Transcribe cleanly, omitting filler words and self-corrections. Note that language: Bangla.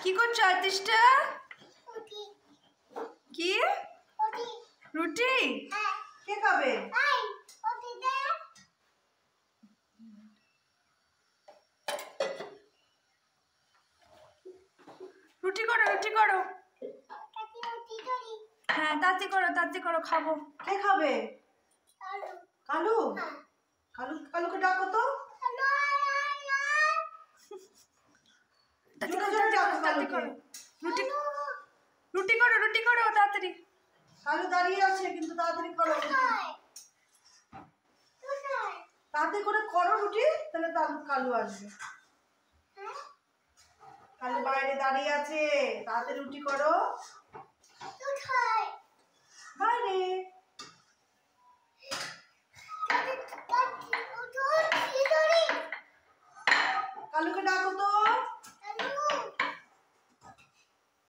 কি করছো আর্টিস্টটা? কি রুটি? কে খাবে? রুটি করো, রুটি করো। হ্যাঁ, তাড়াতাড়ি করো, খাবো। কে খাবে? কালু। কালুকে ডাকো তো। তাড়াতাড়ি করো। রুটি করো তাড়াতাড়ি। কালু দাঁড়িয়ে আছে, কিন্তু তাড়াতাড়ি করো। তাড়াতাড়ি করে করো রুটি, তাহলে কালু আসবে। কালু বাইরে দাঁড়িয়ে আছে, তাড়াতাড়ি রুটি করো। বাইরে। কালুকে ডাকো তো।